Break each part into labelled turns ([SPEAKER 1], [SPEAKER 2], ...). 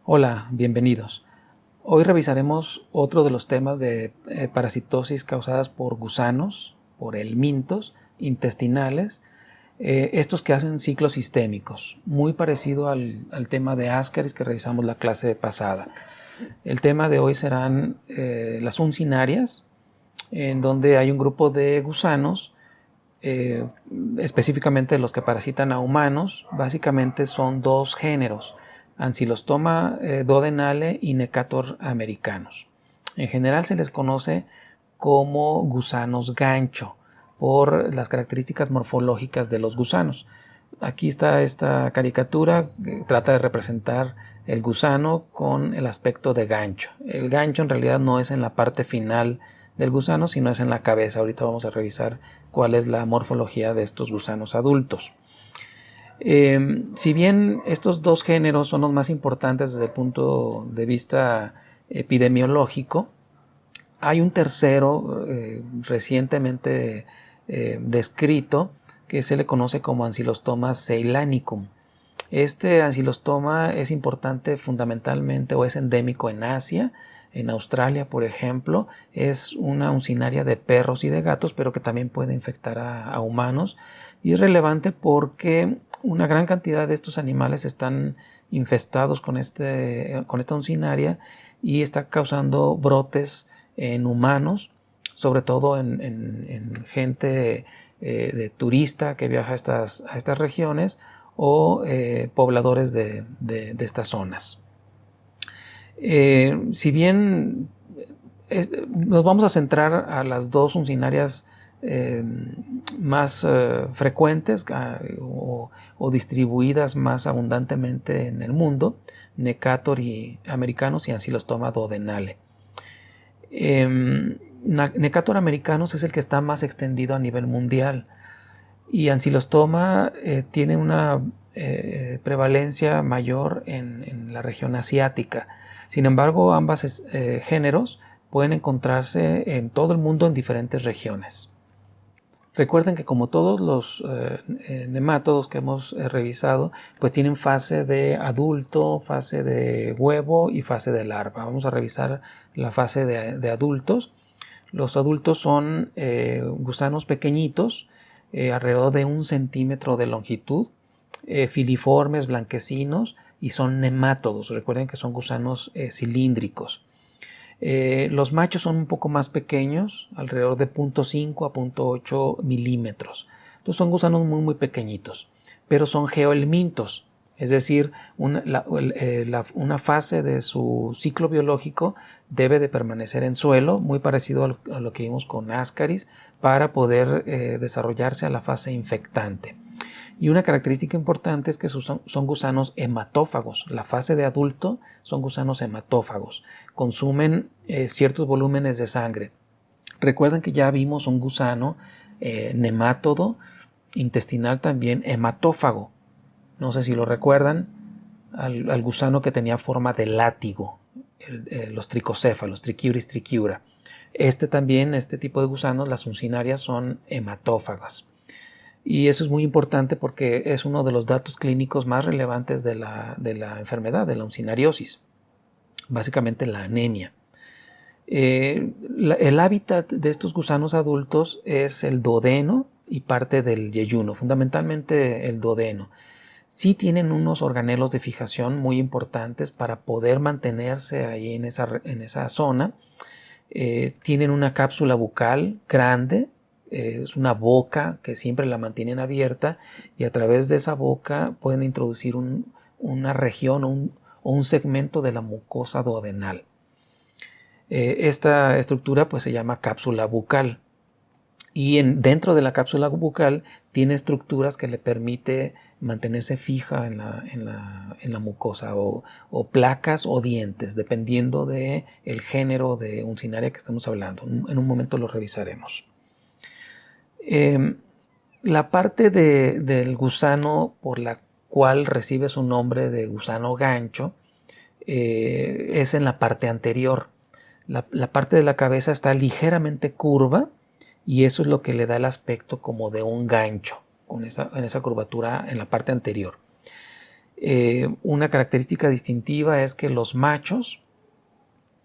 [SPEAKER 1] Hola, bienvenidos. Hoy revisaremos otro de los temas de parasitosis causadas por gusanos, por helmintos intestinales, estos que hacen ciclos sistémicos, muy parecido al tema de Ascaris que revisamos la clase pasada. El tema de hoy serán las uncinarias, en donde hay un grupo de gusanos, eh, específicamente los que parasitan a humanos. Básicamente son dos géneros: Ancylostoma duodenale y Necator americanos. En general se les conoce como gusanos gancho por las características morfológicas de los gusanos. Aquí está esta caricatura que trata de representar el gusano con el aspecto de gancho. El gancho en realidad no es en la parte final del gusano, sino es en la cabeza. Ahorita vamos a revisar cuál es la morfología de estos gusanos adultos. Si bien estos dos géneros son los más importantes desde el punto de vista epidemiológico, hay un tercero recientemente descrito que se le conoce como Ancylostoma ceylanicum. Este ancilostoma es importante fundamentalmente o es endémico en Asia, en Australia, por ejemplo. Es una uncinaria de perros y de gatos, pero que también puede infectar a humanos. Y es relevante porque una gran cantidad de estos animales están infestados con esta uncinaria y está causando brotes en humanos, sobre todo en gente de turista que viaja a estas regiones, o pobladores de estas zonas. Si bien nos vamos a centrar a las dos uncinarias más frecuentes o distribuidas más abundantemente en el mundo, Necator y americanos y Ancylostoma duodenale. Necator americanos es el que está más extendido a nivel mundial, y Ancylostoma tiene una prevalencia mayor en la región asiática. Sin embargo, ambos géneros pueden encontrarse en todo el mundo en diferentes regiones. Recuerden que, como todos los nemátodos que hemos revisado, pues tienen fase de adulto, fase de huevo y fase de larva. Vamos a revisar la fase de adultos. Los adultos son gusanos pequeñitos, alrededor de 1 centímetro de longitud, filiformes, blanquecinos, y son nemátodos. Recuerden que son gusanos cilíndricos. Los machos son un poco más pequeños, alrededor de 0.5 a 0.8 milímetros. Entonces son gusanos muy pequeñitos, pero son geohelmintos. Es decir, una fase de su ciclo biológico debe de permanecer en suelo, muy parecido a lo que vimos con Ascaris, para poder desarrollarse a la fase infectante. Y una característica importante es que son gusanos hematófagos. La fase de adulto son gusanos hematófagos. Consumen ciertos volúmenes de sangre. Recuerden que ya vimos un gusano nemátodo intestinal también hematófago. No sé si lo recuerdan, al gusano que tenía forma de látigo, los tricocéfalos, Trichiuris trichiura. Este tipo de gusanos, las uncinarias, son hematófagas. Y eso es muy importante porque es uno de los datos clínicos más relevantes de la enfermedad, de la uncinariosis, básicamente la anemia. El hábitat de estos gusanos adultos es el duodeno y parte del yeyuno, fundamentalmente el duodeno. Sí tienen unos organelos de fijación muy importantes para poder mantenerse ahí en esa zona. Tienen una cápsula bucal grande, es una boca que siempre la mantienen abierta, y a través de esa boca pueden introducir una región o un segmento de la mucosa duodenal. Esta estructura pues se llama cápsula bucal, y dentro de la cápsula bucal tiene estructuras que le permite mantenerse fija en la mucosa, o placas o dientes, dependiendo del género de uncinaria que estamos hablando. En un momento lo revisaremos. La parte del gusano por la cual recibe su nombre de gusano gancho es en la parte anterior. La parte de la cabeza está ligeramente curva, y eso es lo que le da el aspecto como de un gancho, en esa curvatura en la parte anterior. Una característica distintiva es que los machos,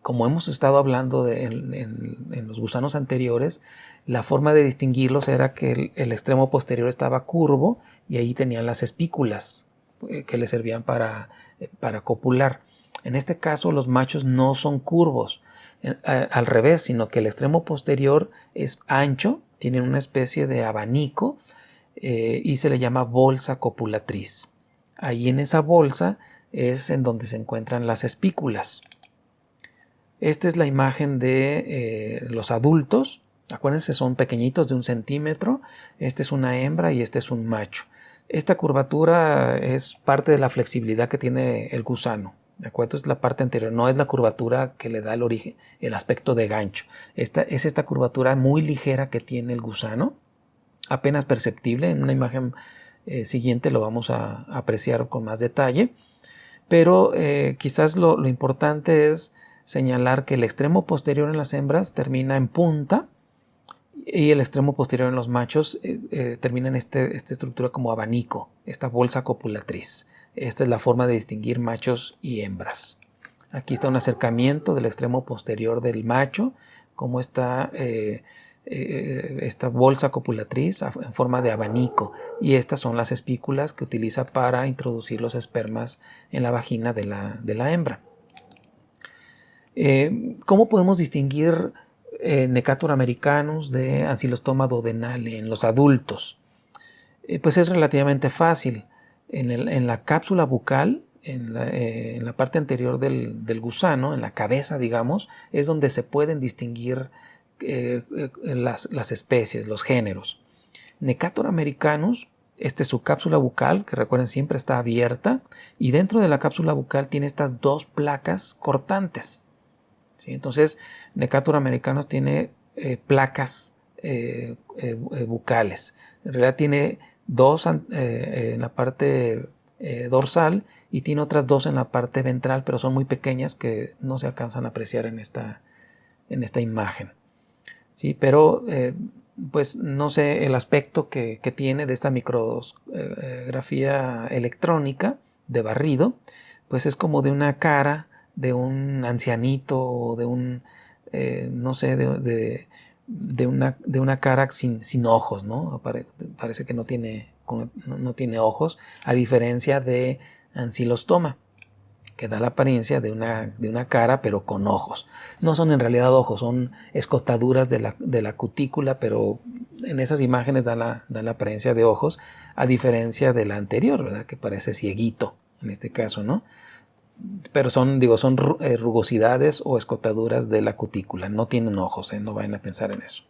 [SPEAKER 1] como hemos estado hablando en los gusanos anteriores, la forma de distinguirlos era que el extremo posterior estaba curvo y ahí tenían las espículas que les servían para copular. En este caso los machos no son curvos, al revés, sino que el extremo posterior es ancho, tienen una especie de abanico y se le llama bolsa copulatriz. Ahí en esa bolsa es en donde se encuentran las espículas. Esta es la imagen de los adultos. Acuérdense, son pequeñitos de 1 centímetro. Esta es una hembra y este es un macho. Esta curvatura es parte de la flexibilidad que tiene el gusano. ¿De acuerdo? Es la parte anterior, no es la curvatura que le da el origen, el aspecto de gancho. Esta es esta curvatura muy ligera que tiene el gusano, apenas perceptible. En una imagen siguiente lo vamos a apreciar con más detalle. Pero quizás lo importante es señalar que el extremo posterior en las hembras termina en punta y el extremo posterior en los machos termina en esta estructura como abanico, esta bolsa copulatriz. Esta es la forma de distinguir machos y hembras. Aquí está un acercamiento del extremo posterior del macho, como está esta bolsa copulatriz en forma de abanico, y estas son las espículas que utiliza para introducir los espermas en la vagina de la hembra. ¿Cómo podemos distinguir Necator americanus de Ancylostoma duodenale en los adultos? Pues es relativamente fácil. En la cápsula bucal, en la parte anterior del gusano, en la cabeza, digamos, es donde se pueden distinguir las especies, los géneros. Necator americanus, esta es su cápsula bucal, que recuerden siempre está abierta, y dentro de la cápsula bucal tiene estas dos placas cortantes. ¿Sí? Entonces, Necator americanus tiene placas bucales. En realidad tiene dos en la parte dorsal y tiene otras dos en la parte ventral, pero son muy pequeñas que no se alcanzan a apreciar en esta imagen. ¿Sí? Pero pues no sé, el aspecto que tiene de esta micrografía electrónica de barrido, pues es como de una cara de un ancianito o de un, no sé, de una cara sin ojos, ¿no? Parece que no tiene ojos, a diferencia de Ancylostoma, que da la apariencia de una cara pero con ojos. No son en realidad ojos, son escotaduras de la cutícula, pero en esas imágenes da la apariencia de ojos, a diferencia de la anterior, ¿verdad? Que parece cieguito en este caso, ¿no? Pero son rugosidades o escotaduras de la cutícula, no tienen ojos, no vayan a pensar en eso.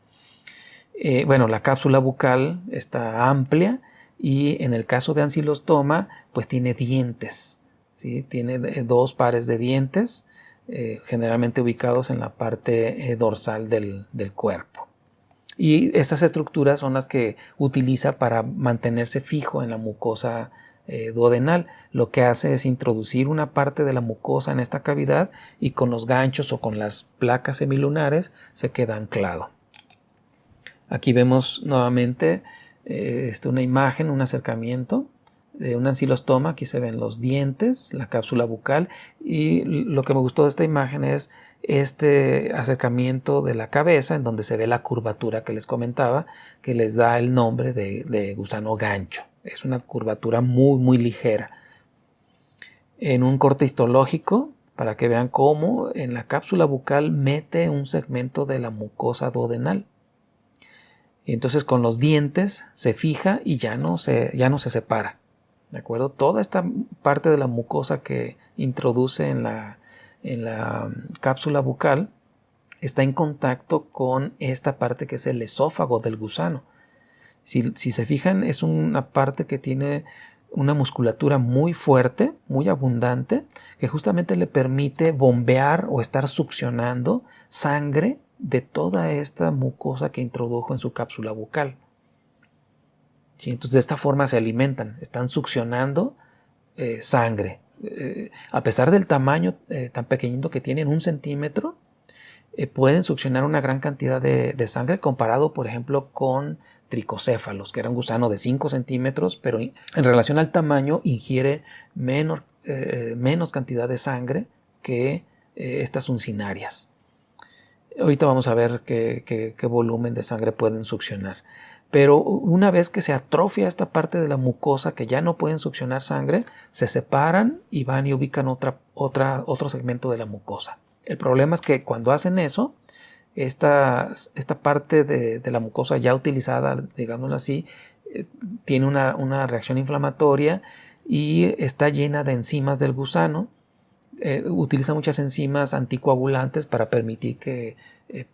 [SPEAKER 1] Bueno, la cápsula bucal está amplia y en el caso de Ancylostoma, pues tiene dientes. ¿Sí? Tiene dos pares de dientes, generalmente ubicados en la parte dorsal del cuerpo. Y estas estructuras son las que utiliza para mantenerse fijo en la mucosa duodenal. Lo que hace es introducir una parte de la mucosa en esta cavidad y con los ganchos o con las placas semilunares se queda anclado. Aquí vemos nuevamente una imagen, un acercamiento de un ancylostoma. Aquí se ven los dientes, la cápsula bucal, y lo que me gustó de esta imagen es este acercamiento de la cabeza en donde se ve la curvatura que les comentaba, que les da el nombre de gusano gancho. Es una curvatura muy muy ligera. En un corte histológico, para que vean cómo en la cápsula bucal mete un segmento de la mucosa duodenal. Y entonces con los dientes se fija y ya no se separa. ¿De acuerdo? Toda esta parte de la mucosa que introduce en la cápsula bucal está en contacto con esta parte que es el esófago del gusano. Si se fijan, es una parte que tiene una musculatura muy fuerte, muy abundante, que justamente le permite bombear o estar succionando sangre de toda esta mucosa que introdujo en su cápsula bucal. ¿Sí? Entonces de esta forma se alimentan, están succionando sangre. A pesar del tamaño tan pequeñito que tienen, 1 centímetro, pueden succionar una gran cantidad de sangre comparado, por ejemplo, con tricocéfalos, que era un gusano de 5 centímetros, pero en relación al tamaño ingiere menos cantidad de sangre que estas uncinarias. Ahorita vamos a ver qué volumen de sangre pueden succionar. Pero una vez que se atrofia esta parte de la mucosa que ya no pueden succionar sangre, se separan y van y ubican otro segmento de la mucosa. El problema es que cuando hacen eso, esta parte de la mucosa ya utilizada, digámoslo así, tiene una reacción inflamatoria y está llena de enzimas del gusano. Utiliza muchas enzimas anticoagulantes para permitir que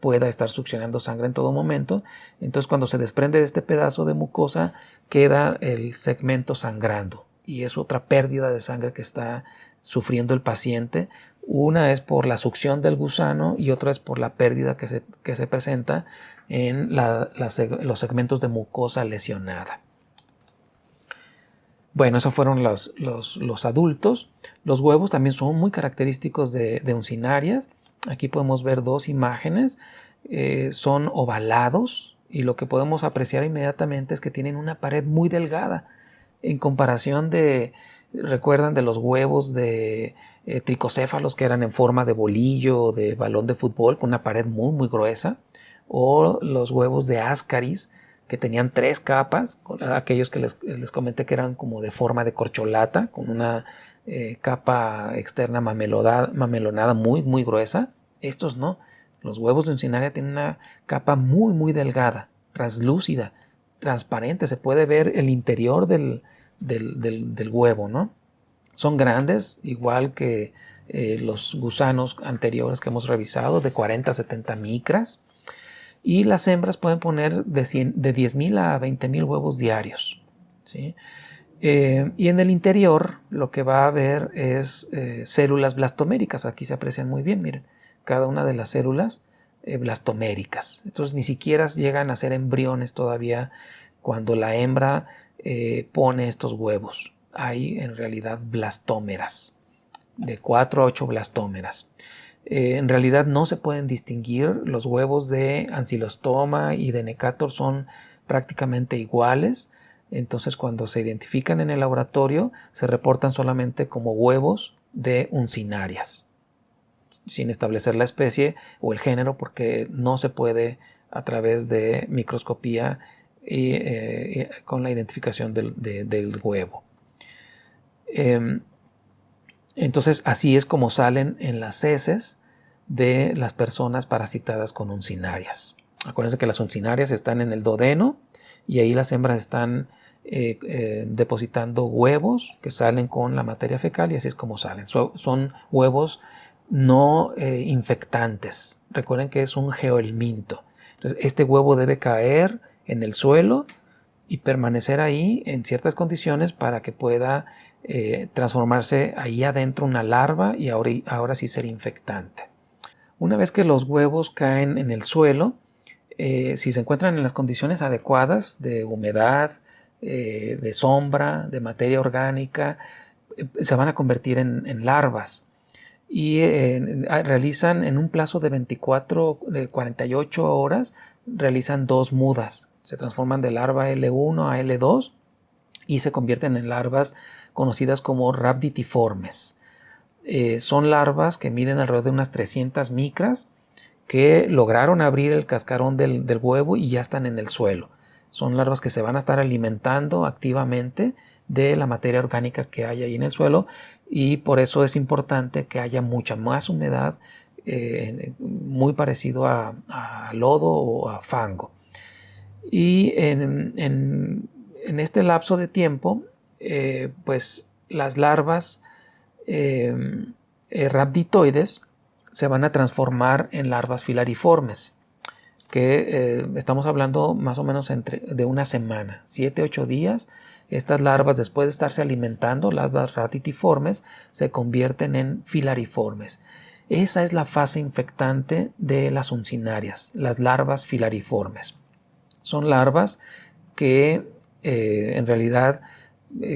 [SPEAKER 1] pueda estar succionando sangre en todo momento. Entonces, cuando se desprende de este pedazo de mucosa, queda el segmento sangrando y es otra pérdida de sangre que está sufriendo el paciente. Una es por la succión del gusano y otra es por la pérdida que se presenta en los segmentos de mucosa lesionada. Bueno, esos fueron los adultos. Los huevos también son muy característicos de uncinarias. Aquí podemos ver dos imágenes. Son ovalados y lo que podemos apreciar inmediatamente es que tienen una pared muy delgada en comparación recuerdan de los huevos de tricocéfalos que eran en forma de bolillo o de balón de fútbol con una pared muy muy gruesa, o los huevos de Ascaris que tenían 3 capas, aquellos que les comenté que eran como de forma de corcholata, con una capa externa mamelonada muy, muy gruesa. Estos no. Los huevos de uncinaria tienen una capa muy, muy delgada, translúcida, transparente. Se puede ver el interior del huevo, ¿no? Son grandes, igual que los gusanos anteriores que hemos revisado, de 40 a 70 micras. Y las hembras pueden poner de 10.000 a 20.000 huevos diarios, ¿sí? Y en el interior lo que va a haber es células blastoméricas. Aquí se aprecian muy bien, miren, cada una de las células blastoméricas. Entonces ni siquiera llegan a ser embriones todavía cuando la hembra pone estos huevos. Hay en realidad blastómeras, de 4 a 8 blastómeras. En realidad no se pueden distinguir. Los huevos de Ancylostoma y de Necator son prácticamente iguales. Entonces, cuando se identifican en el laboratorio, se reportan solamente como huevos de uncinarias, sin establecer la especie o el género, porque no se puede a través de microscopía y con la identificación del huevo. Entonces, así es como salen en las heces de las personas parasitadas con uncinarias. Acuérdense que las uncinarias están en el duodeno y ahí las hembras están depositando huevos que salen con la materia fecal y así es como salen. Son huevos no infectantes. Recuerden que es un geohelminto. Entonces, este huevo debe caer en el suelo y permanecer ahí en ciertas condiciones para que pueda transformarse ahí adentro una larva y ahora sí ser infectante. Una vez que los huevos caen en el suelo, si se encuentran en las condiciones adecuadas de humedad, de sombra, de materia orgánica, se van a convertir en larvas y realizan en un plazo de 48 horas, realizan 2 mudas. Se transforman de larva L1 a L2 y se convierten en larvas conocidas como rhabditiformes. Son larvas que miden alrededor de unas 300 micras que lograron abrir el cascarón del huevo y ya están en el suelo. Son larvas que se van a estar alimentando activamente de la materia orgánica que hay ahí en el suelo y por eso es importante que haya mucha más humedad, muy parecido a lodo o a fango. Y en este lapso de tiempo, pues las larvas rhabditoides se van a transformar en larvas filariformes, que estamos hablando más o menos de una semana, 7-8 días. Estas larvas, después de estarse alimentando, larvas rhabditiformes, se convierten en filariformes. Esa es la fase infectante de las uncinarias, las larvas filariformes. Son larvas que en realidad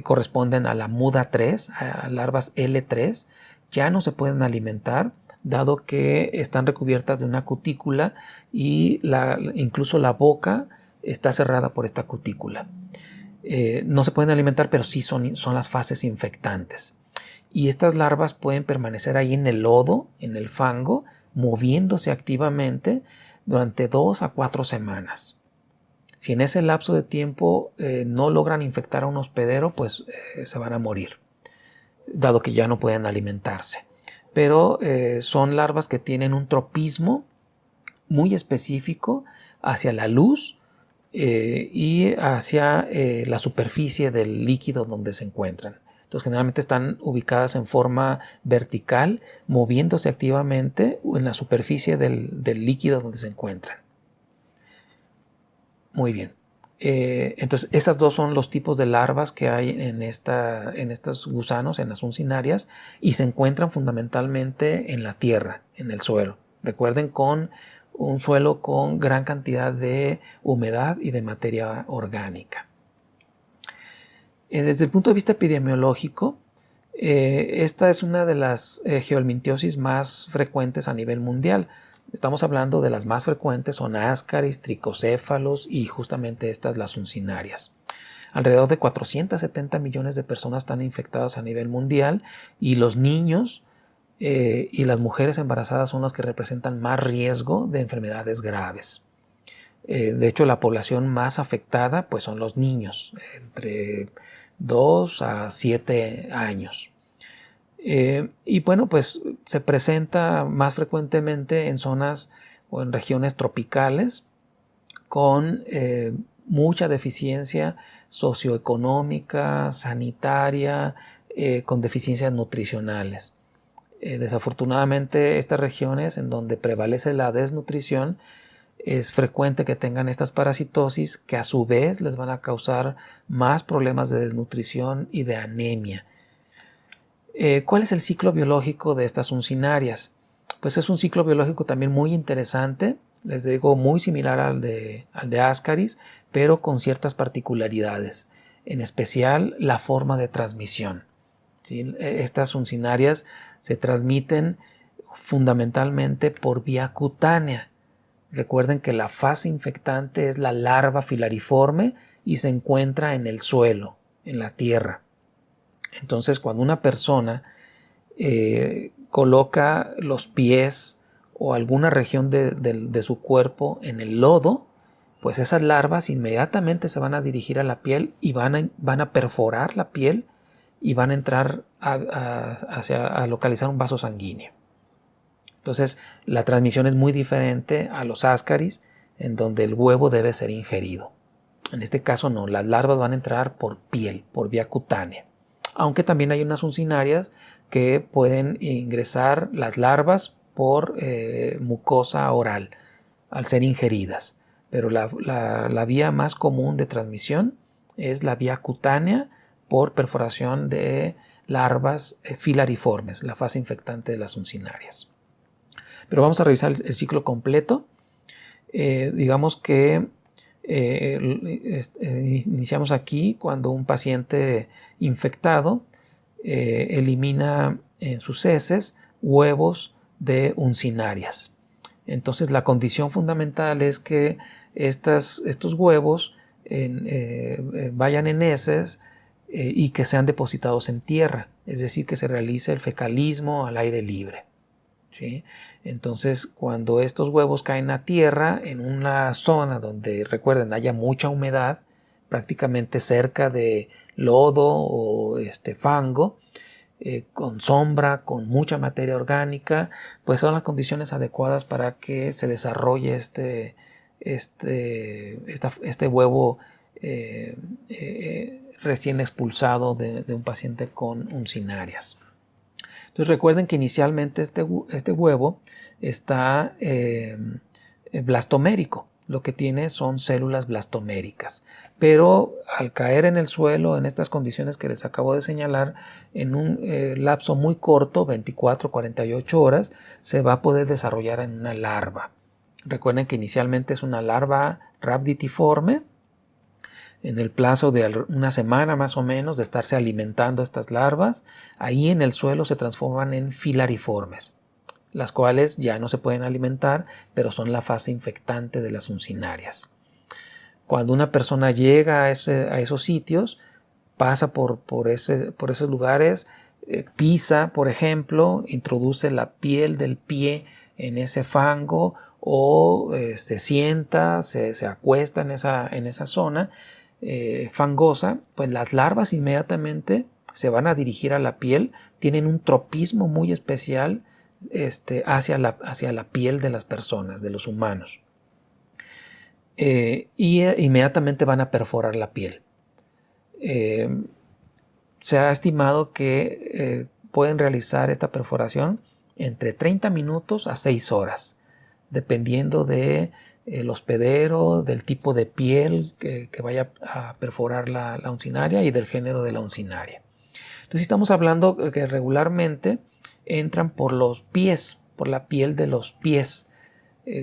[SPEAKER 1] corresponden a la muda 3, a larvas L3, ya no se pueden alimentar, dado que están recubiertas de una cutícula y incluso la boca está cerrada por esta cutícula. No se pueden alimentar, pero sí son las fases infectantes. Y estas larvas pueden permanecer ahí en el lodo, en el fango, moviéndose activamente durante 2 a 4 semanas. Si en ese lapso de tiempo no logran infectar a un hospedero, pues se van a morir, dado que ya no pueden alimentarse. Pero son larvas que tienen un tropismo muy específico hacia la luz y hacia la superficie del líquido donde se encuentran. Entonces generalmente están ubicadas en forma vertical, moviéndose activamente en la superficie del líquido donde se encuentran. Muy bien. Entonces esas dos son los tipos de larvas que hay en estos gusanos, en las uncinarias, y se encuentran fundamentalmente en la tierra, en el suelo. Recuerden, con un suelo con gran cantidad de humedad y de materia orgánica. Desde el punto de vista epidemiológico, esta es una de las geohelmintiosis más frecuentes a nivel mundial. Estamos hablando de las más frecuentes, son ascaris, tricocéfalos y justamente estas, las uncinarias. Alrededor de 470 millones de personas están infectadas a nivel mundial, y los niños y las mujeres embarazadas son las que representan más riesgo de enfermedades graves. De hecho, la población más afectada pues son los niños, entre 2 a 7 años. Y bueno, pues se presenta más frecuentemente en zonas o en regiones tropicales con mucha deficiencia socioeconómica, sanitaria, con deficiencias nutricionales. Desafortunadamente, estas regiones en donde prevalece la desnutrición, es frecuente que tengan estas parasitosis, que a su vez les van a causar más problemas de desnutrición y de anemia. ¿Cuál es el ciclo biológico de estas uncinarias? Pues es un ciclo biológico también muy interesante, les digo, muy similar al de Ascaris, pero con ciertas particularidades, en especial la forma de transmisión. ¿Sí? Estas uncinarias se transmiten fundamentalmente por vía cutánea. Recuerden que la fase infectante es la larva filariforme y se encuentra en el suelo, en la tierra. Entonces, cuando una persona coloca los pies o alguna región de su cuerpo en el lodo, pues esas larvas inmediatamente se van a dirigir a la piel y van a perforar la piel y van a entrar a localizar un vaso sanguíneo. Entonces, la transmisión es muy diferente a los ascaris, en donde el huevo debe ser ingerido. En este caso no, las larvas van a entrar por piel, por vía cutánea. Aunque también hay unas uncinarias que pueden ingresar las larvas por mucosa oral al ser ingeridas. Pero la vía más común de transmisión es la vía cutánea por perforación de larvas filariformes, la fase infectante de las uncinarias. Pero vamos a revisar el ciclo completo. Digamos que iniciamos aquí cuando un paciente infectado elimina en sus heces huevos de uncinarias. Entonces la condición fundamental es que estos huevos vayan en heces y que sean depositados en tierra, es decir, que se realice el fecalismo al aire libre. ¿Sí? Entonces, cuando estos huevos caen a tierra en una zona donde, recuerden, haya mucha humedad, prácticamente cerca de lodo o fango, con sombra, con mucha materia orgánica, pues son las condiciones adecuadas para que se desarrolle este huevo recién expulsado de un paciente con uncinarias. Entonces recuerden que inicialmente este huevo está blastomérico, lo que tiene son células blastoméricas, pero al caer en el suelo en estas condiciones que les acabo de señalar, en un lapso muy corto, 24-48 horas, se va a poder desarrollar en una larva. Recuerden que inicialmente es una larva rhabditiforme. En el plazo de una semana más o menos de estarse alimentando estas larvas, ahí en el suelo se transforman en filariformes, las cuales ya no se pueden alimentar, pero son la fase infectante de las uncinarias. Cuando una persona llega a esos sitios, pasa por esos lugares, pisa, por ejemplo, introduce la piel del pie en ese fango o se sienta, se acuesta en esa zona fangosa, pues las larvas inmediatamente se van a dirigir a la piel, tienen un tropismo muy especial hacia la piel de las personas, de los humanos. Y inmediatamente van a perforar la piel. Se ha estimado que pueden realizar esta perforación entre 30 minutos a 6 horas, dependiendo de el hospedero, del tipo de piel que vaya a perforar la uncinaria y del género de la uncinaria. Entonces estamos hablando que regularmente entran por los pies, por la piel de los pies,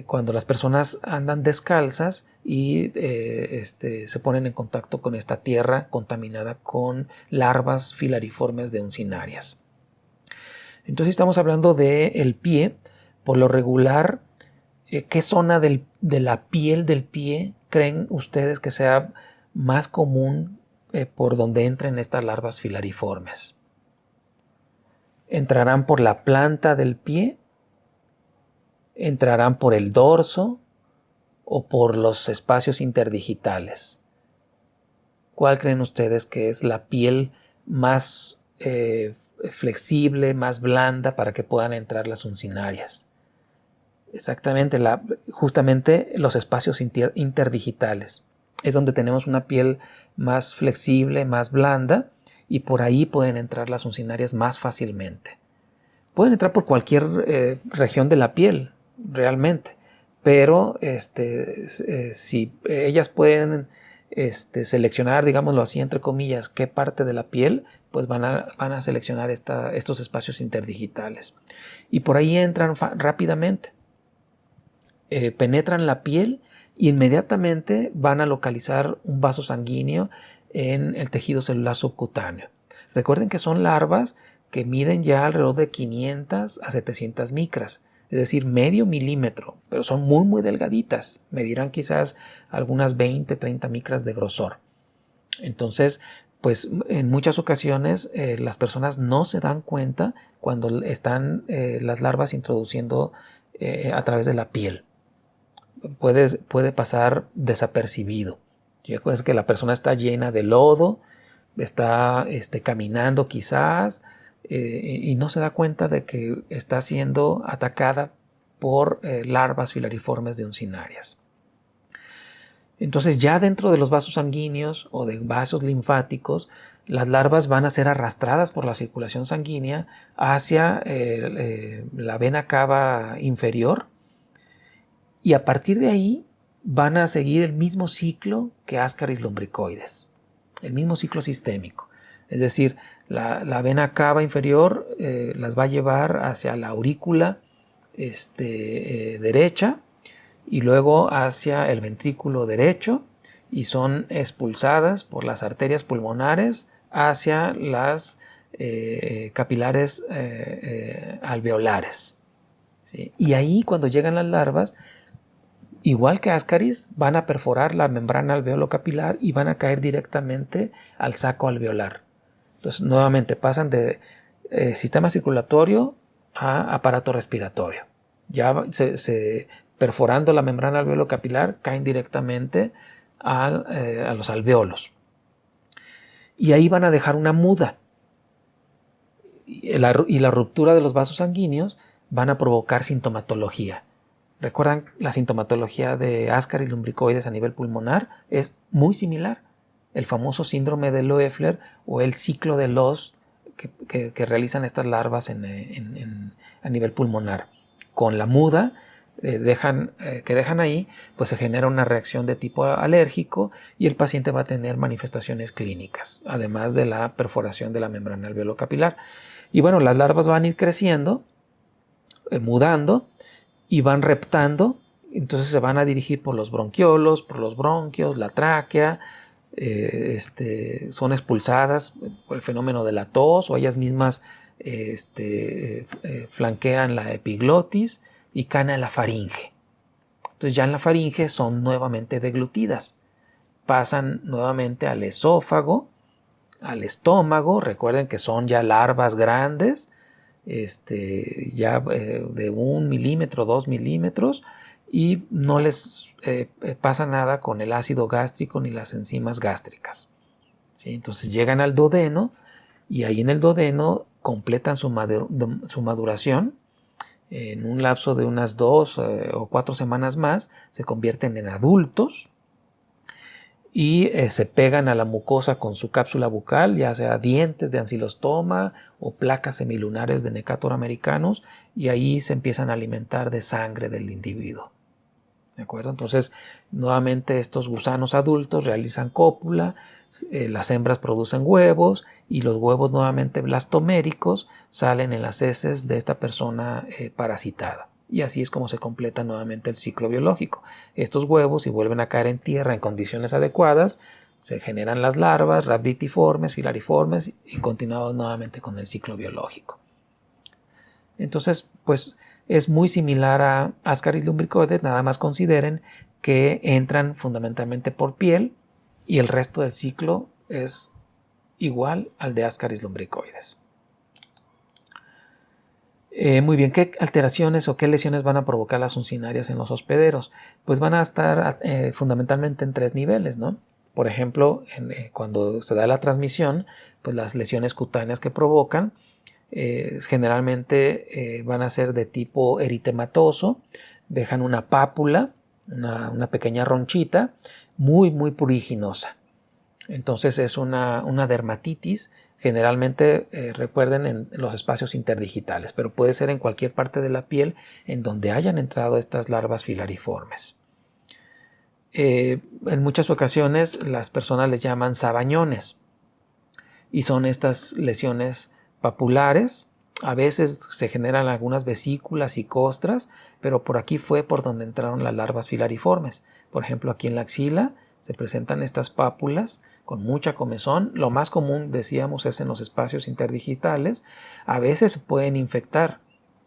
[SPEAKER 1] cuando las personas andan descalzas y se ponen en contacto con esta tierra contaminada con larvas filariformes de uncinarias. Entonces estamos hablando del pie. Por lo regular, ¿qué zona de la piel del pie creen ustedes que sea más común por donde entren estas larvas filariformes? ¿Entrarán por la planta del pie? ¿Entrarán por el dorso o por los espacios interdigitales? ¿Cuál creen ustedes que es la piel más flexible, más blanda para que puedan entrar las uncinarias? Exactamente, justamente los espacios interdigitales. Es donde tenemos una piel más flexible, más blanda, y por ahí pueden entrar las uncinarias más fácilmente. Pueden entrar por cualquier región de la piel, realmente, pero si ellas pueden seleccionar, digámoslo así, entre comillas, qué parte de la piel, pues van a seleccionar estos espacios interdigitales. Y por ahí entran rápidamente. Penetran la piel e inmediatamente van a localizar un vaso sanguíneo en el tejido celular subcutáneo. Recuerden que son larvas que miden ya alrededor de 500 a 700 micras, es decir, medio milímetro, pero son muy muy delgaditas, medirán quizás algunas 20, 30 micras de grosor. Entonces, pues en muchas ocasiones las personas no se dan cuenta cuando están las larvas introduciendo a través de la piel. Puede pasar desapercibido. Ya es que la persona está llena de lodo, está caminando quizás y no se da cuenta de que está siendo atacada por larvas filariformes de uncinarias. Entonces ya dentro de los vasos sanguíneos o de vasos linfáticos, las larvas van a ser arrastradas por la circulación sanguínea hacia la vena cava inferior, y a partir de ahí van a seguir el mismo ciclo que Ascaris lumbricoides, el mismo ciclo sistémico. Es decir, la vena cava inferior las va a llevar hacia la aurícula derecha y luego hacia el ventrículo derecho, y son expulsadas por las arterias pulmonares hacia las capilares alveolares. ¿Sí? Y ahí, cuando llegan las larvas, igual que Ascaris, van a perforar la membrana alveolo-capilar y van a caer directamente al saco alveolar. Entonces, nuevamente pasan de sistema circulatorio a aparato respiratorio. Ya perforando la membrana alveolo-capilar, caen directamente a los alveolos. Y ahí van a dejar una muda. Y la ruptura de los vasos sanguíneos van a provocar sintomatología. ¿Recuerdan? La sintomatología de Ascaris lumbricoides a nivel pulmonar es muy similar. El famoso síndrome de Loeffler o el ciclo de Loss que realizan estas larvas a nivel pulmonar. Con la muda que dejan ahí, pues se genera una reacción de tipo alérgico y el paciente va a tener manifestaciones clínicas, además de la perforación de la membrana alveolo-capilar. Y bueno, las larvas van a ir creciendo, mudando, y van reptando. Entonces se van a dirigir por los bronquiolos, por los bronquios, la tráquea, son expulsadas por el fenómeno de la tos, o ellas mismas flanquean la epiglotis y caen a la faringe. Entonces ya en la faringe son nuevamente deglutidas. pasan nuevamente al esófago, al estómago. Recuerden que son ya larvas grandes, ya de 1 milímetro, 2 milímetros, y no les pasa nada con el ácido gástrico ni las enzimas gástricas. ¿Sí? Entonces llegan al duodeno y ahí en el duodeno completan su maduración. En un lapso de unas 2 o 4 semanas más se convierten en adultos y se pegan a la mucosa con su cápsula bucal, ya sea dientes de ancilostoma o placas semilunares de Necator americanus, y ahí se empiezan a alimentar de sangre del individuo. ¿De acuerdo? Entonces, nuevamente estos gusanos adultos realizan cópula, las hembras producen huevos y los huevos nuevamente blastoméricos salen en las heces de esta persona parasitada. Y así es como se completa nuevamente el ciclo biológico. Estos huevos, si vuelven a caer en tierra en condiciones adecuadas, se generan las larvas rhabditiformes, filariformes y continuamos nuevamente con el ciclo biológico. Entonces, pues es muy similar a Ascaris lumbricoides, nada más consideren que entran fundamentalmente por piel y el resto del ciclo es igual al de Ascaris lumbricoides. Muy bien, ¿qué alteraciones o qué lesiones van a provocar las uncinarias en los hospederos? Pues van a estar fundamentalmente en 3 niveles, ¿no? Por ejemplo, cuando se da la transmisión, pues las lesiones cutáneas que provocan generalmente van a ser de tipo eritematoso, dejan una pápula, una pequeña ronchita muy pruriginosa. Entonces es una dermatitis, generalmente recuerden en los espacios interdigitales, pero puede ser en cualquier parte de la piel en donde hayan entrado estas larvas filariformes. En muchas ocasiones las personas les llaman sabañones y son estas lesiones papulares. A veces se generan algunas vesículas y costras, pero por aquí fue por donde entraron las larvas filariformes. Por ejemplo, aquí en la axila se presentan estas pápulas con mucha comezón. Lo más común, decíamos, es en los espacios interdigitales. A veces se pueden infectar,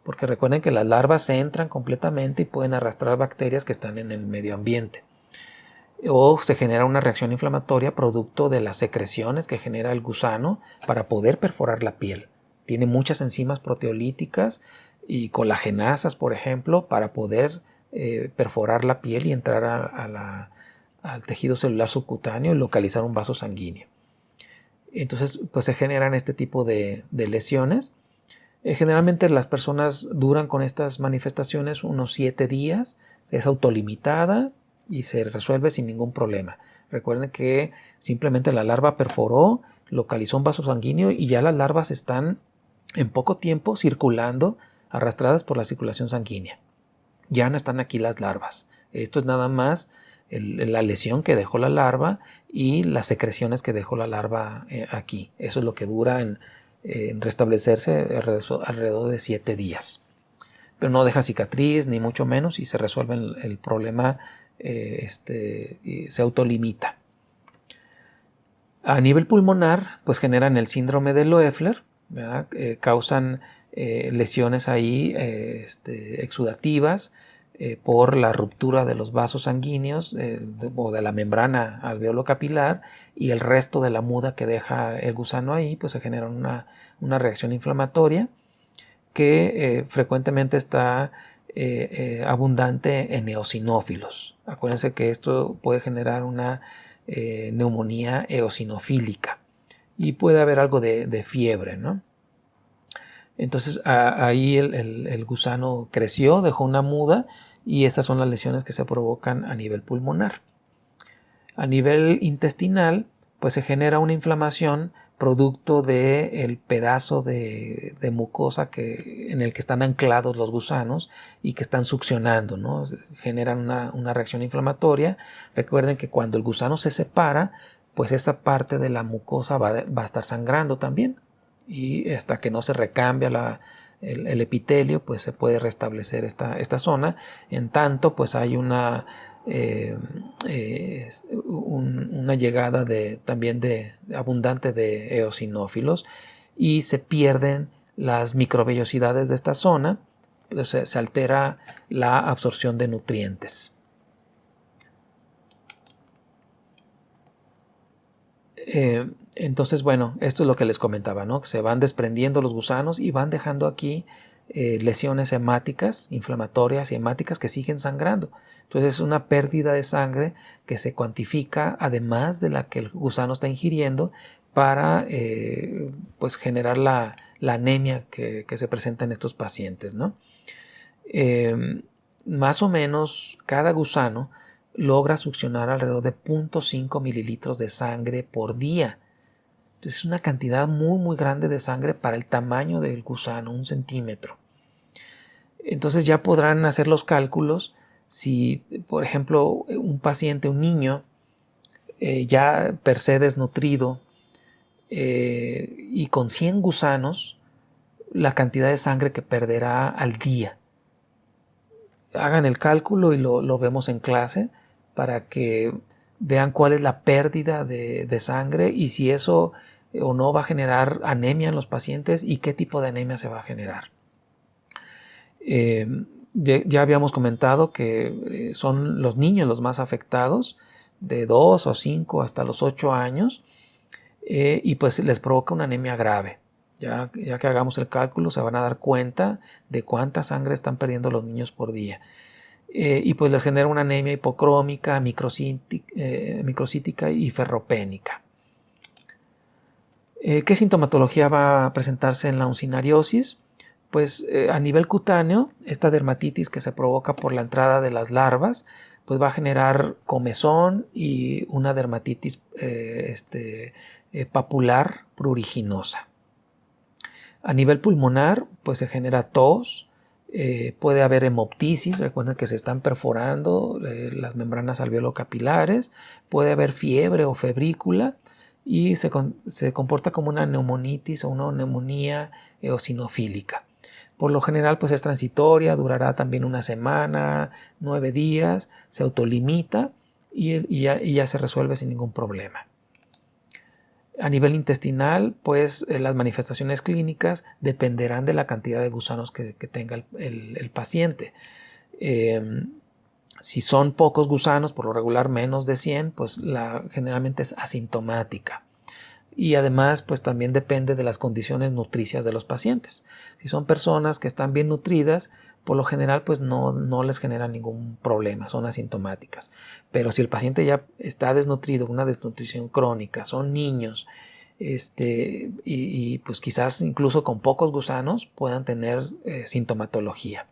[SPEAKER 1] porque recuerden que las larvas se entran completamente y pueden arrastrar bacterias que están en el medio ambiente. O se genera una reacción inflamatoria producto de las secreciones que genera el gusano para poder perforar la piel. Tiene muchas enzimas proteolíticas y colagenasas, por ejemplo, para poder perforar la piel y entrar al tejido celular subcutáneo y localizar un vaso sanguíneo. Entonces, pues se generan este tipo de lesiones. Generalmente las personas duran con estas manifestaciones unos 7 días, es autolimitada y se resuelve sin ningún problema. Recuerden que simplemente la larva perforó, localizó un vaso sanguíneo y ya las larvas están en poco tiempo circulando, arrastradas por la circulación sanguínea. Ya no están aquí las larvas. Esto es nada más la lesión que dejó la larva y las secreciones que dejó la larva aquí. Eso es lo que dura en restablecerse alrededor de 7 días. Pero no deja cicatriz, ni mucho menos, y se resuelve el problema, y se autolimita. A nivel pulmonar, pues generan el síndrome de Loeffler, causan lesiones ahí exudativas por la ruptura de los vasos sanguíneos o de la membrana alveolo-capilar, y el resto de la muda que deja el gusano ahí, pues se genera una reacción inflamatoria que frecuentemente está abundante en eosinófilos. Acuérdense que esto puede generar una neumonía eosinofílica y puede haber algo de fiebre, ¿no? Entonces ahí el gusano creció, dejó una muda, y estas son las lesiones que se provocan a nivel pulmonar. A nivel intestinal, pues se genera una inflamación producto del pedazo de mucosa en el que están anclados los gusanos y que están succionando, ¿no? Generan una reacción inflamatoria. Recuerden que cuando el gusano se separa, pues esa parte de la mucosa va a estar sangrando también, y hasta que no se recambia el epitelio, pues se puede restablecer esta zona. En tanto, pues hay una llegada también abundante de eosinófilos, y se pierden las microvellosidades de esta zona, pues se altera la absorción de nutrientes. Entonces, bueno, esto es lo que les comentaba, ¿no? Que se van desprendiendo los gusanos y van dejando aquí lesiones hemáticas, inflamatorias y hemáticas que siguen sangrando. Entonces es una pérdida de sangre que se cuantifica además de la que el gusano está ingiriendo para pues generar la anemia que se presenta en estos pacientes, ¿no? Más o menos cada gusano logra succionar alrededor de 0.5 mililitros de sangre por día. Entonces es una cantidad muy grande de sangre para el tamaño del gusano, 1 centímetro. Entonces ya podrán hacer los cálculos si, por ejemplo, un paciente, un niño, ya per se desnutrido y con 100 gusanos, la cantidad de sangre que perderá al día. Hagan el cálculo y lo vemos en clase para que vean cuál es la pérdida de sangre y si eso o no va a generar anemia en los pacientes y qué tipo de anemia se va a generar. Ya habíamos comentado que son los niños los más afectados, de 2 o 5 hasta los 8 años, y pues les provoca una anemia grave. Ya que hagamos el cálculo se van a dar cuenta de cuánta sangre están perdiendo los niños por día. Y pues les genera una anemia hipocrómica, microcítica y ferropénica. ¿Qué sintomatología va a presentarse en la uncinariosis? Pues a nivel cutáneo, esta dermatitis que se provoca por la entrada de las larvas, pues va a generar comezón y una dermatitis papular pruriginosa. A nivel pulmonar, pues se genera tos, puede haber hemoptisis, recuerden que se están perforando las membranas alveolo-capilares, puede haber fiebre o febrícula y se comporta como una neumonitis o una neumonía eosinofílica. Por lo general pues es transitoria, durará también 1 semana, 9 días, se autolimita y ya se resuelve sin ningún problema. A nivel intestinal, pues las manifestaciones clínicas dependerán de la cantidad de gusanos que tenga el paciente. Si son pocos gusanos, por lo regular menos de 100, pues generalmente es asintomática. Y además, pues también depende de las condiciones nutricias de los pacientes. Si son personas que están bien nutridas, por lo general, pues no les genera ningún problema, son asintomáticas. Pero si el paciente ya está desnutrido, una desnutrición crónica, son niños, y pues quizás incluso con pocos gusanos puedan tener sintomatología.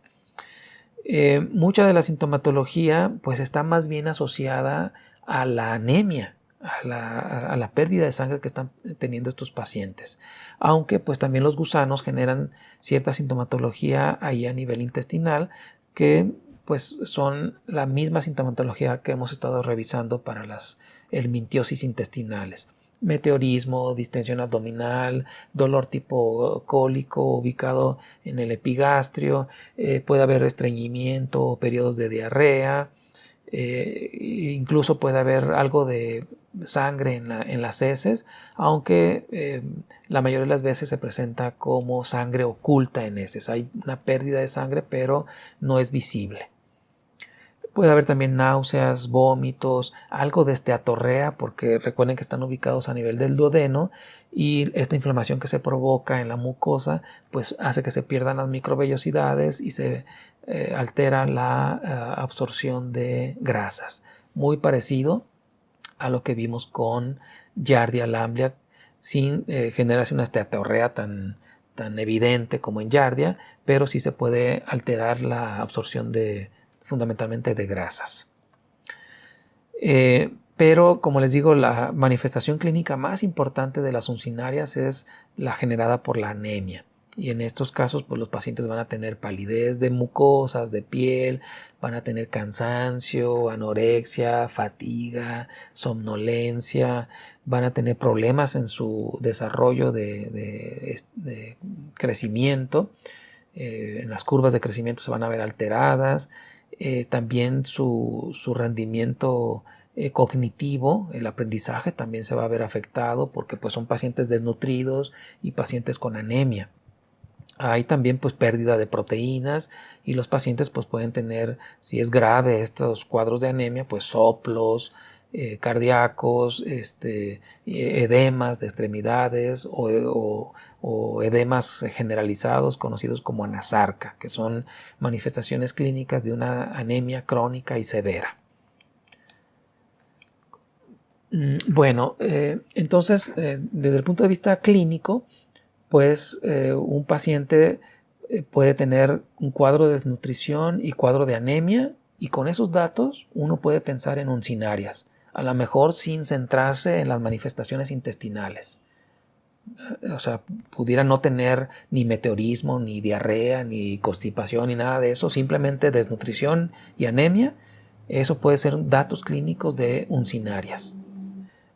[SPEAKER 1] Mucha de la sintomatología pues está más bien asociada a la anemia, a la pérdida de sangre que están teniendo estos pacientes, aunque pues también los gusanos generan cierta sintomatología ahí a nivel intestinal que pues son la misma sintomatología que hemos estado revisando para las helmintiosis intestinales: meteorismo, distensión abdominal, dolor tipo cólico ubicado en el epigastrio, puede haber estreñimiento o periodos de diarrea, incluso puede haber algo de sangre en las heces, aunque la mayoría de las veces se presenta como sangre oculta en heces. Hay una pérdida de sangre, pero no es visible. Puede haber también náuseas, vómitos, algo de esteatorrea, porque recuerden que están ubicados a nivel del duodeno y esta inflamación que se provoca en la mucosa pues hace que se pierdan las microvellosidades y se altera la absorción de grasas. Muy parecido a lo que vimos con Giardia lamblia, sin generarse una esteatorrea tan evidente como en Giardia, pero sí se puede alterar la absorción fundamentalmente de grasas. Pero como les digo, la manifestación clínica más importante de las uncinarias es la generada por la anemia. Y en estos casos, pues los pacientes van a tener palidez de mucosas, de piel, van a tener cansancio, anorexia, fatiga, somnolencia, van a tener problemas en su desarrollo de crecimiento. En las curvas de crecimiento se van a ver alteradas. También su rendimiento cognitivo, el aprendizaje también se va a ver afectado porque pues son pacientes desnutridos y pacientes con anemia. Hay también pues pérdida de proteínas y los pacientes pues pueden tener, si es grave estos cuadros de anemia, pues soplos, cardíacos, edemas de extremidades o edemas generalizados conocidos como anasarca, que son manifestaciones clínicas de una anemia crónica y severa. Bueno, entonces, desde el punto de vista clínico, pues un paciente puede tener un cuadro de desnutrición y cuadro de anemia, y con esos datos uno puede pensar en uncinarias, a lo mejor sin centrarse en las manifestaciones intestinales. O sea, pudiera no tener ni meteorismo, ni diarrea, ni constipación, ni nada de eso, simplemente desnutrición y anemia. Eso puede ser datos clínicos de uncinarias.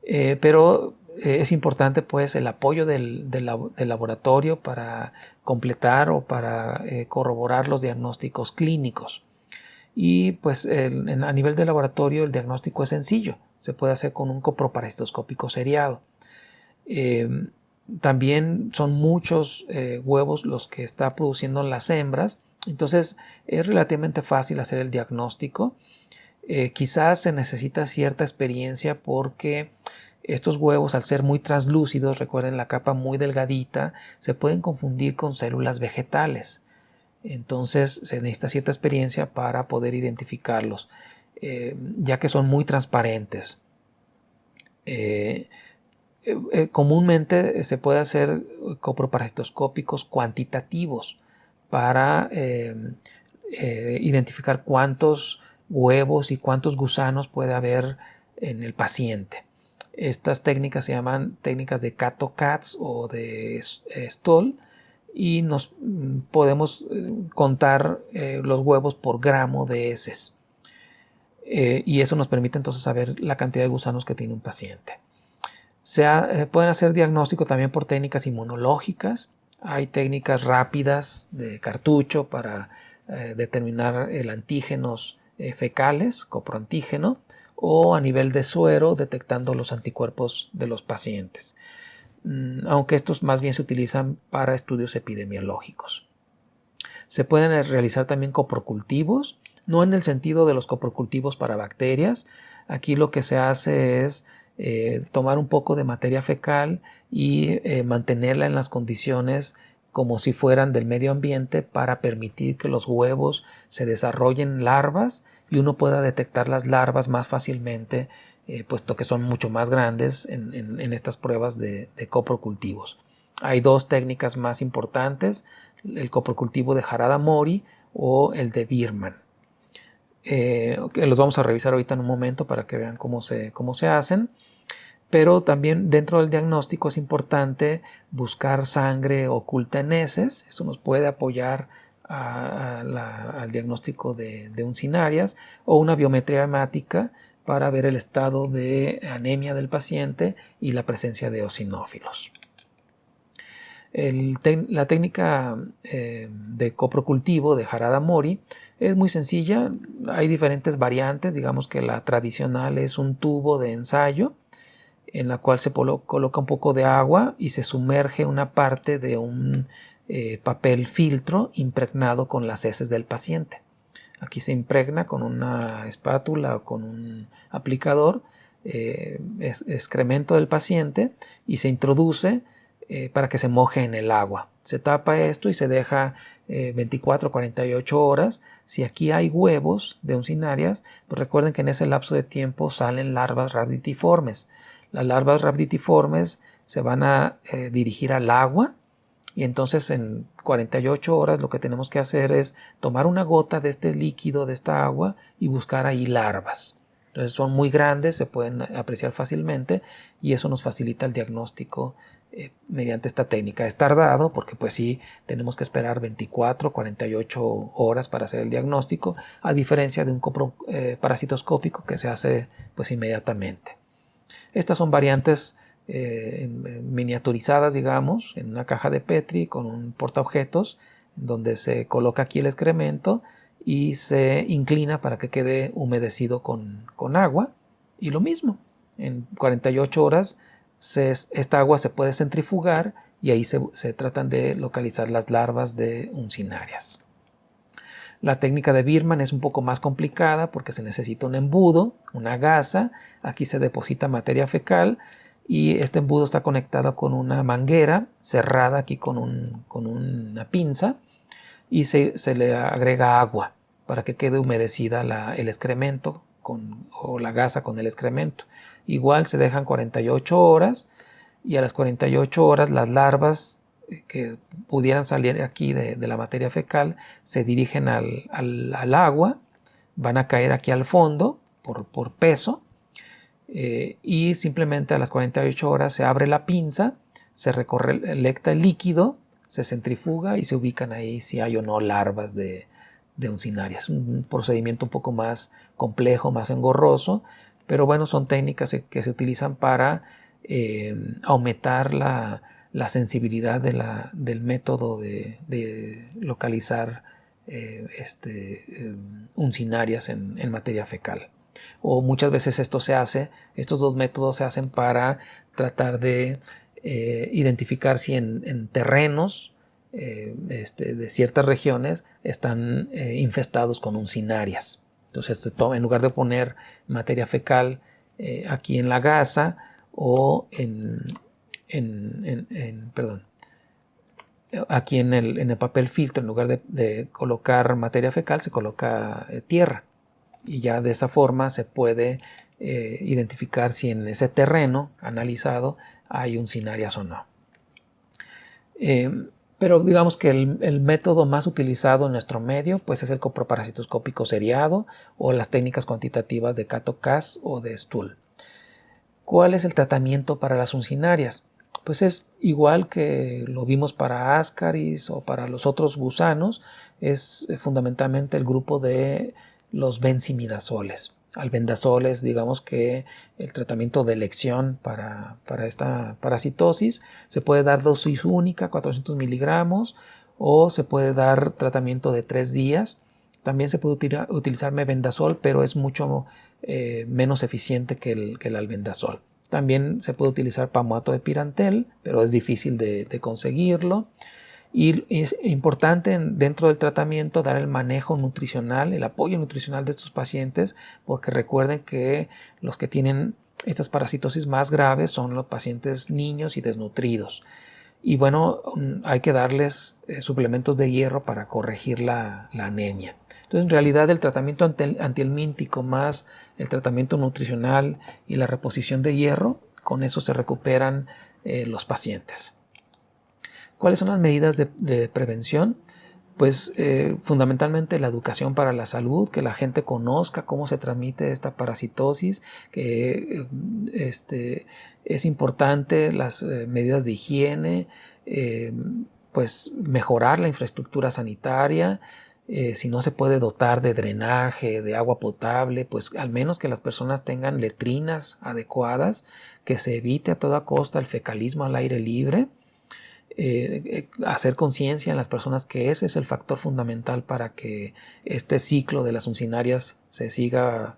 [SPEAKER 1] Pero es importante pues el apoyo del laboratorio para completar o para corroborar los diagnósticos clínicos. Y pues a nivel de laboratorio el diagnóstico es sencillo, se puede hacer con un coproparasitoscópico seriado. También son muchos huevos los que está produciendo las hembras, entonces es relativamente fácil hacer el diagnóstico. Quizás se necesita cierta experiencia porque estos huevos, al ser muy translúcidos, recuerden la capa muy delgadita, se pueden confundir con células vegetales. Entonces se necesita cierta experiencia para poder identificarlos, ya que son muy transparentes. Comúnmente se puede hacer coproparasitoscópicos cuantitativos para identificar cuántos huevos y cuántos gusanos puede haber en el paciente. Estas técnicas se llaman técnicas de Kato-Katz o de Stoll, y nos podemos contar los huevos por gramo de heces. Y eso nos permite entonces saber la cantidad de gusanos que tiene un paciente. Pueden hacer diagnóstico también por técnicas inmunológicas. Hay técnicas rápidas de cartucho para determinar el antígenos fecales, coproantígeno, o a nivel de suero detectando los anticuerpos de los pacientes, aunque estos más bien se utilizan para estudios epidemiológicos. Se pueden realizar también coprocultivos, no en el sentido de los coprocultivos para bacterias. Aquí lo que se hace es tomar un poco de materia fecal y mantenerla en las condiciones como si fueran del medio ambiente para permitir que los huevos se desarrollen larvas y uno pueda detectar las larvas más fácilmente, puesto que son mucho más grandes en estas pruebas de coprocultivos. Hay dos técnicas más importantes, el coprocultivo de Harada-Mori o el de Birman. Que los vamos a revisar ahorita en un momento para que vean cómo se hacen. Pero también dentro del diagnóstico es importante buscar sangre oculta en heces. Esto nos puede apoyar al diagnóstico de uncinarias, o una biometría hemática para ver el estado de anemia del paciente y la presencia de eosinófilos. La técnica de coprocultivo de Harada-Mori es muy sencilla. Hay diferentes variantes. Digamos que la tradicional es un tubo de ensayo en la cual se coloca un poco de agua y se sumerge una parte de un papel filtro impregnado con las heces del paciente. Aquí se impregna con una espátula o con un aplicador excremento del paciente y se introduce para que se moje en el agua. Se tapa esto y se deja 24 o 48 horas. Si aquí hay huevos de uncinarias, pues recuerden que en ese lapso de tiempo salen larvas rhabditiformes. Las larvas rhabditiformes se van a dirigir al agua, y entonces en 48 horas lo que tenemos que hacer es tomar una gota de este líquido, de esta agua, y buscar ahí larvas. Entonces son muy grandes, se pueden apreciar fácilmente, y eso nos facilita el diagnóstico mediante esta técnica. Es tardado porque pues sí tenemos que esperar 24 48 horas para hacer el diagnóstico, a diferencia de un coproparasitoscópico que se hace pues inmediatamente. Estas son variantes miniaturizadas, digamos, en una caja de Petri con un portaobjetos donde se coloca aquí el excremento y se inclina para que quede humedecido con agua, y lo mismo, en 48 horas esta agua se puede centrifugar y ahí se tratan de localizar las larvas de uncinarias. La técnica de Birman es un poco más complicada porque se necesita un embudo, una gasa. Aquí se deposita materia fecal y este embudo está conectado con una manguera cerrada aquí con una pinza, y se le agrega agua para que quede humedecida el excremento o la gasa con el excremento. Igual se dejan 48 horas y a las 48 horas las larvas que pudieran salir aquí de la materia fecal se dirigen al agua, van a caer aquí al fondo por peso, y simplemente a las 48 horas se abre la pinza, se recolecta el líquido, se centrifuga y se ubican ahí si hay o no larvas de uncinarias. Un procedimiento un poco más complejo, más engorroso, pero bueno, son técnicas que se utilizan para aumentar la sensibilidad del método de localizar uncinarias en materia fecal. O muchas veces estos dos métodos se hacen para tratar de identificar si en terrenos de ciertas regiones están infestados con uncinarias. Entonces, en lugar de poner materia fecal aquí en la gasa o perdón, aquí en el papel filtro, en lugar de colocar materia fecal, se coloca tierra. Y ya de esa forma se puede identificar si en ese terreno analizado hay uncinarias o no. Pero digamos que el método más utilizado en nuestro medio pues es el coproparasitoscópico seriado o las técnicas cuantitativas de Cato-Cas o de Stuhl. ¿Cuál es el tratamiento para las uncinarias? Pues es igual que lo vimos para Ascaris o para los otros gusanos, es fundamentalmente el grupo de los benzimidazoles. Albendazoles, digamos que el tratamiento de elección para esta parasitosis. Se puede dar dosis única, 400 miligramos, o se puede dar tratamiento de 3 días. También se puede utilizar mebendazol, pero es mucho menos eficiente que el albendazol. También se puede utilizar palmoato de pirantel, pero es difícil de conseguirlo. Y es importante dentro del tratamiento dar el manejo nutricional, el apoyo nutricional de estos pacientes, porque recuerden que los que tienen estas parasitosis más graves son los pacientes niños y desnutridos. Y bueno, hay que darles suplementos de hierro para corregir la anemia. Entonces, en realidad, el tratamiento antihelmíntico más el tratamiento nutricional y la reposición de hierro, con eso se recuperan los pacientes. ¿Cuáles son las medidas de prevención? Pues fundamentalmente la educación para la salud, que la gente conozca cómo se transmite esta parasitosis, que es importante las medidas de higiene, pues mejorar la infraestructura sanitaria. Si no se puede dotar de drenaje, de agua potable, pues al menos que las personas tengan letrinas adecuadas, que se evite a toda costa el fecalismo al aire libre. Hacer conciencia en las personas que ese es el factor fundamental para que este ciclo de las uncinarias se siga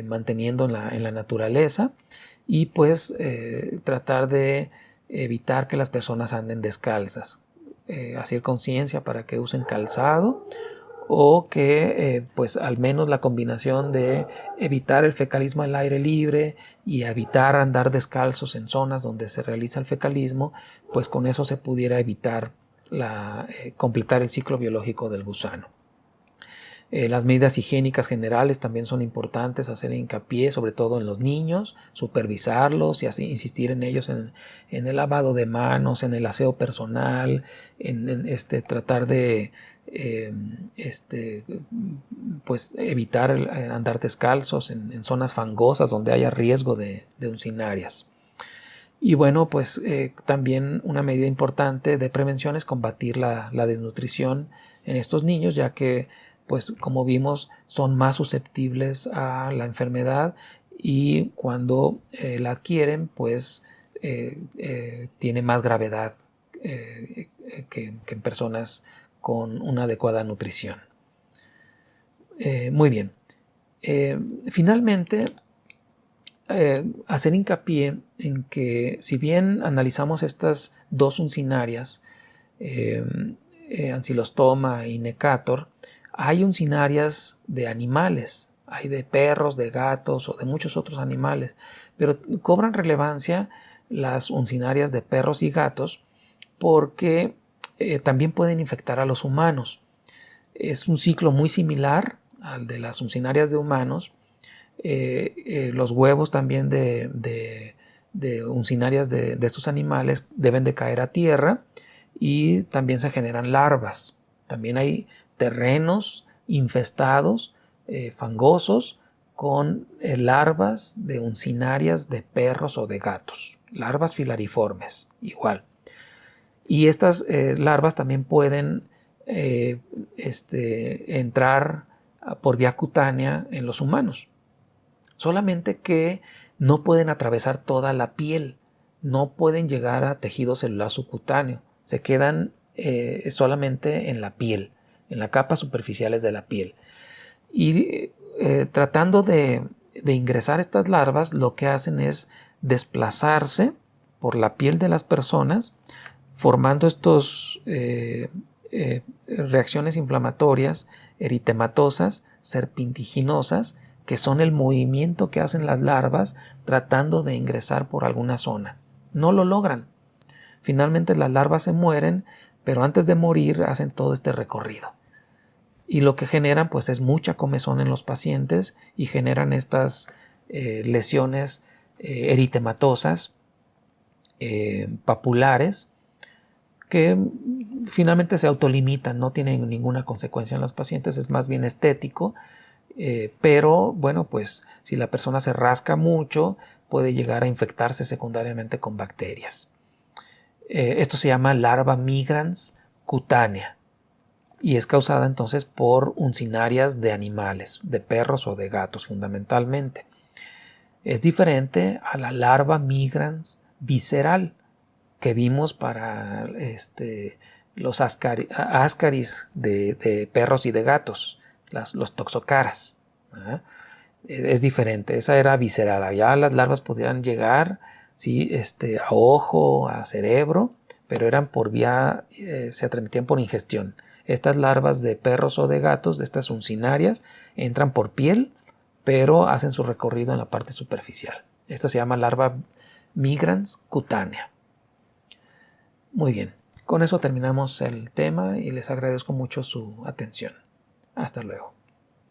[SPEAKER 1] manteniendo en la naturaleza, y pues tratar de evitar que las personas anden descalzas, hacer conciencia para que usen calzado, o que pues al menos la combinación de evitar el fecalismo al aire libre y evitar andar descalzos en zonas donde se realiza el fecalismo, pues con eso se pudiera evitar completar el ciclo biológico del gusano. Las medidas higiénicas generales también son importantes, hacer hincapié sobre todo en los niños, supervisarlos y así insistir en ellos en el lavado de manos, en el aseo personal, en tratar de pues evitar andar descalzos en zonas fangosas donde haya riesgo de uncinarias. Y bueno, pues también una medida importante de prevención es combatir la desnutrición en estos niños, ya que, pues como vimos, son más susceptibles a la enfermedad, y cuando la adquieren, pues tiene más gravedad que en personas con una adecuada nutrición. Muy bien. Finalmente, hacer hincapié en que si bien analizamos estas dos uncinarias, Ancylostoma y Necator, Hay uncinarias de animales, hay de perros, de gatos o de muchos otros animales, pero cobran relevancia las uncinarias de perros y gatos porque también pueden infectar a los humanos. Es un ciclo muy similar al de las uncinarias de humanos. Los huevos también de uncinarias de estos animales deben de caer a tierra y también se generan larvas. También hay terrenos infestados, fangosos, con larvas de uncinarias de perros o de gatos. Larvas filariformes, igual. Y estas larvas también pueden entrar por vía cutánea en los humanos. Solamente que no pueden atravesar toda la piel, no pueden llegar a tejido celular subcutáneo, se quedan solamente en la piel, en las capas superficiales de la piel. Y tratando de ingresar estas larvas, lo que hacen es desplazarse por la piel de las personas, formando estos reacciones inflamatorias eritematosas, serpintiginosas, que son el movimiento que hacen las larvas tratando de ingresar por alguna zona. No lo logran. Finalmente las larvas se mueren, pero antes de morir hacen todo este recorrido. Y lo que generan pues es mucha comezón en los pacientes y generan estas lesiones eritematosas, papulares, que finalmente se autolimitan, no tienen ninguna consecuencia en los pacientes, es más bien estético, pero bueno, pues si la persona se rasca mucho, puede llegar a infectarse secundariamente con bacterias. Esto se llama larva migrans cutánea y es causada entonces por uncinarias de animales, de perros o de gatos fundamentalmente. Es diferente a la larva migrans visceral que vimos para los ascaris de perros y de gatos, los toxocaras. ¿verdad? Es diferente, esa era visceral. Ya las larvas podían llegar ¿sí? A ojo, a cerebro, pero eran por vía, se transmitían por ingestión. Estas larvas de perros o de gatos, de estas uncinarias, entran por piel, pero hacen su recorrido en la parte superficial. Esta se llama larva migrans cutánea. Muy bien, con eso terminamos el tema y les agradezco mucho su atención. Hasta luego.